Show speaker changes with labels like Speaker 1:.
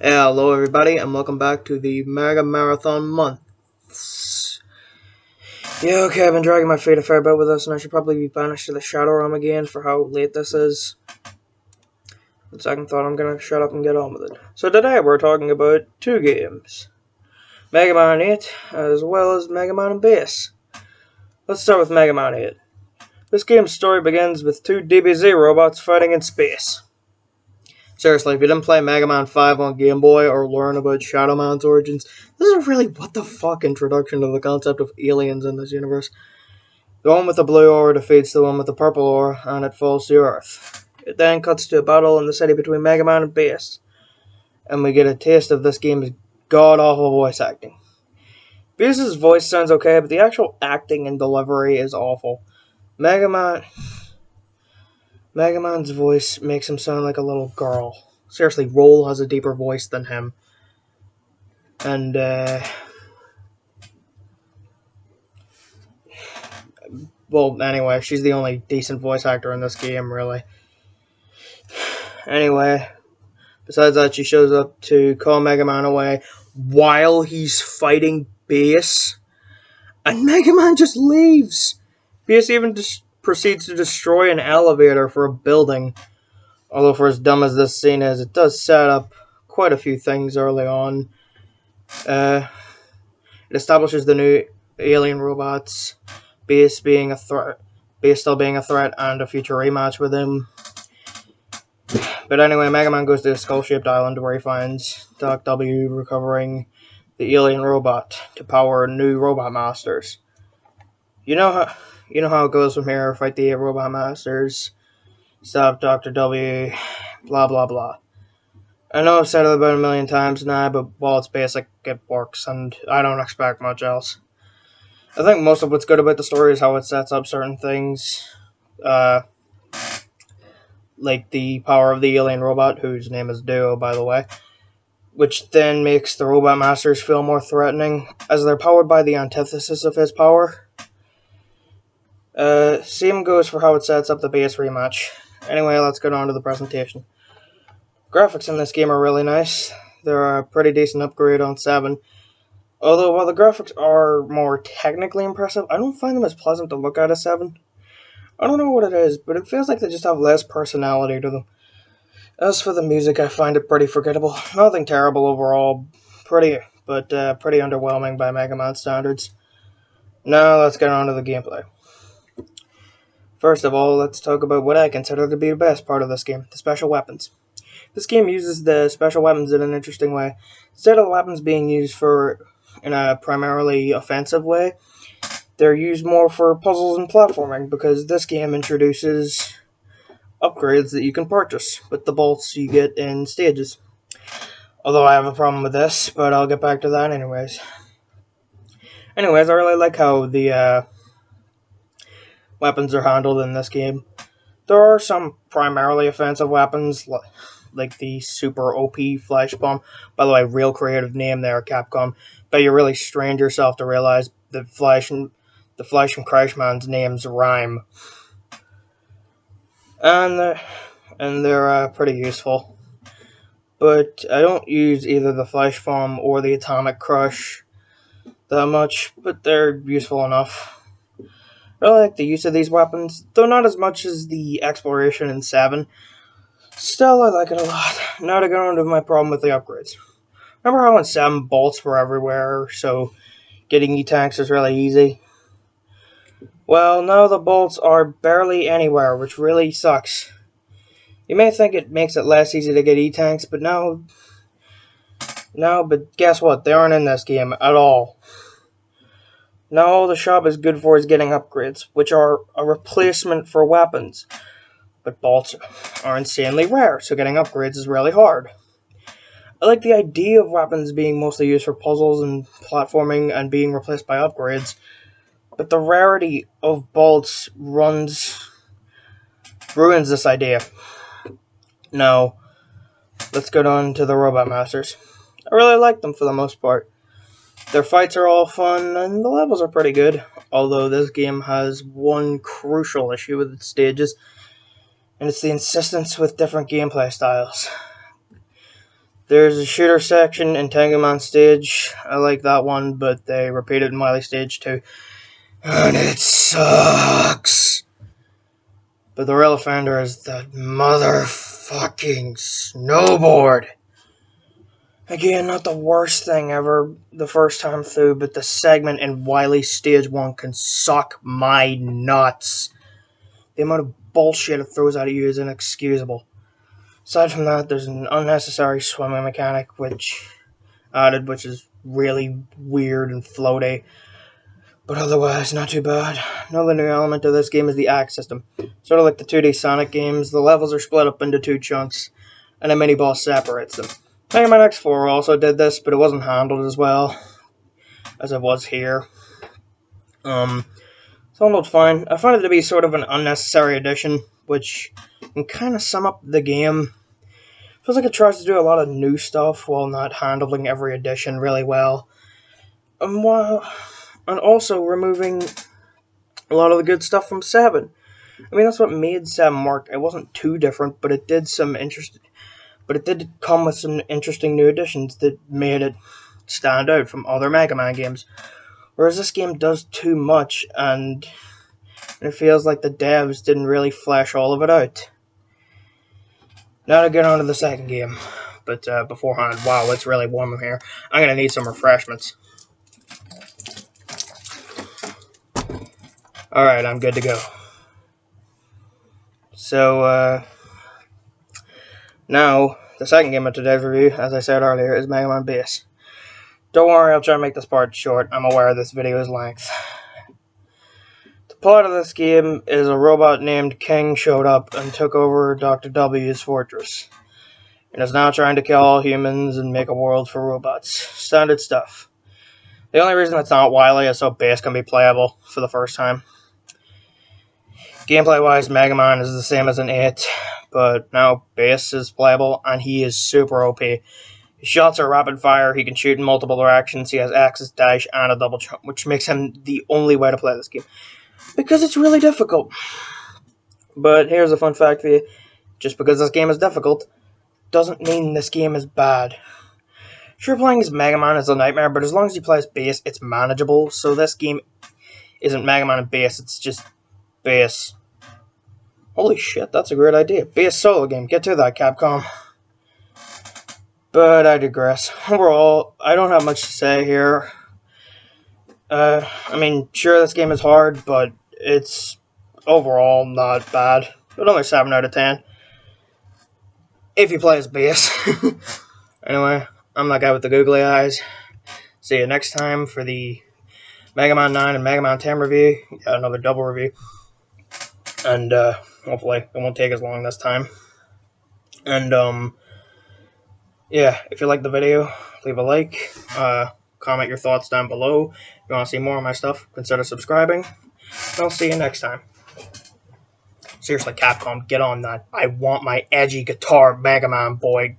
Speaker 1: Hello everybody and welcome back to the Mega Marathon Months. Yeah, okay, I've been dragging my feet a fair bit with this and I should probably be banished to the Shadow Realm again for how late this is. On second thought, I'm gonna shut up and get on with it. So today we're talking about two games. Mega Man 8 as well as Mega Man Base. Let's start with Mega Man 8. This game's story begins with two DBZ robots fighting in space. Seriously, if you didn't play Mega Man 5 on Game Boy or learn about Shadow Man's origins, this is a really what the fuck introduction to the concept of aliens in this universe. The one with the blue aura defeats the one with the purple aura, and it falls to Earth. It then cuts to a battle in the city between Mega Man and Bass, and we get a taste of this game's god-awful voice acting. Bass's voice sounds okay, but the actual acting and delivery is awful. Mega Man's voice makes him sound like a little girl. Seriously, Roll has a deeper voice than him. And, well, anyway, she's the only decent voice actor in this game, really. Anyway, besides that, she shows up to call Mega Man away while he's fighting Bass. And Mega Man just leaves. Bass even proceeds to destroy an elevator for a building. Although for as dumb as this scene is, it does set up quite a few things early on. It establishes the new alien robots, Bass being a threat, Bass still being a threat, and a future rematch with him. But anyway, Mega Man goes to a skull-shaped island where he finds Doc W recovering the alien robot to power new robot masters. You know how it goes from here. Fight the 8 robot masters, stop Dr. W, blah blah blah. I know I've said it about a million times now, but while it's basic, it works, and I don't expect much else. I think most of what's good about the story is how it sets up certain things, like the power of the alien robot, whose name is Duo, by the way, which then makes the robot masters feel more threatening, as they're powered by the antithesis of his power. Same goes for how it sets up the Bass rematch. Anyway, let's get on to the presentation. Graphics in this game are really nice. They're a pretty decent upgrade on 7. Although, while the graphics are more technically impressive, I don't find them as pleasant to look at as 7. I don't know what it is, but it feels like they just have less personality to them. As for the music, I find it pretty forgettable. Nothing terrible overall, pretty underwhelming by Mega Man standards. Now, let's get on to the gameplay. First of all, let's talk about what I consider to be the best part of this game, the special weapons. This game uses the special weapons in an interesting way. Instead of the weapons being used in a primarily offensive way, they're used more for puzzles and platforming, because this game introduces upgrades that you can purchase with the bolts you get in stages. Although I have a problem with this, but I'll get back to that anyways. I really like how the weapons are handled in this game. There are some primarily offensive weapons, like the Super OP Flash Bomb. By the way, real creative name there, Capcom. But you really strained yourself to realize that the Flash and Crash Man's names rhyme. And they're pretty useful. But I don't use either the Flash Bomb or the Atomic Crush that much, but they're useful enough. I really like the use of these weapons, though not as much as the exploration in 7. Still, I like it a lot. Now to get on to my problem with the upgrades. Remember how in 7 bolts were everywhere, so getting E-Tanks is really easy? Well, now the bolts are barely anywhere, which really sucks. You may think it makes it less easy to get E-Tanks, but but guess what? They aren't in this game at all. Now all the shop is good for is getting upgrades, which are a replacement for weapons. But bolts are insanely rare, so getting upgrades is really hard. I like the idea of weapons being mostly used for puzzles and platforming and being replaced by upgrades, but the rarity of bolts ruins this idea. Now, let's go on to the Robot Masters. I really like them for the most part. Their fights are all fun, and the levels are pretty good, although this game has one crucial issue with its stages, and it's the insistence with different gameplay styles. There's a shooter section in Tenguman stage. I like that one, but they repeat it in Wily stage 2. And it sucks. But the real offender is that motherfucking snowboard. Again, not the worst thing ever the first time through, but the segment in Wily Stage 1 can suck my nuts. The amount of bullshit it throws out of you is inexcusable. Aside from that, there's an unnecessary swimming mechanic which is really weird and floaty. But otherwise, not too bad. Another new element of this game is the axe system. Sort of like the 2D Sonic games, the levels are split up into 2 chunks, and a mini-boss separates them. Mega Man X4 also did this, but it wasn't handled as well as it was here. So it looked fine. I found it to be sort of an unnecessary addition, which can kind of sum up the game. Feels like it tries to do a lot of new stuff while not handling every addition really well. And also removing a lot of the good stuff from 7. I mean, that's what made 7 work. It wasn't too different, but it did come with some interesting new additions that made it stand out from other Mega Man games. Whereas this game does too much, and it feels like the devs didn't really flesh all of it out. Now to get on to the second game. But beforehand, wow, it's really warm in here. I'm going to need some refreshments. Alright, I'm good to go. So, now, the second game of today's review, as I said earlier, is Mega Man Bass. Don't worry, I'll try to make this part short. I'm aware this video's length. The plot of this game is a robot named King showed up and took over Dr. W's fortress, and is now trying to kill all humans and make a world for robots. Standard stuff. The only reason it's not Wily is so Bass can be playable for the first time. Gameplay-wise, Mega Man is the same as an 8, but now Bass is playable, and he is super OP. His shots are rapid fire, he can shoot in multiple directions, he has axis dash and a double jump, which makes him the only way to play this game. Because it's really difficult. But here's a fun fact for you. Just because this game is difficult, doesn't mean this game is bad. Sure, playing as Mega Man is a nightmare, but as long as you play as Bass, it's manageable. So this game isn't Mega Man and Bass, it's just Bass. Holy shit, that's a great idea. Bass solo game. Get to that, Capcom. But I digress. Overall, I don't have much to say here. I mean, sure, this game is hard, but it's overall not bad. Another 7 out of 10. If you play as Bass. Anyway, I'm that guy with the googly eyes. See you next time for the Mega Man 9 and Mega Man 10 review. Got another double review. And, hopefully it won't take as long this time. And, yeah, if you like the video, leave a like, comment your thoughts down below. If you want to see more of my stuff, consider subscribing. I'll see you next time. Seriously, Capcom, get on that. I want my edgy guitar Mega Man, boy.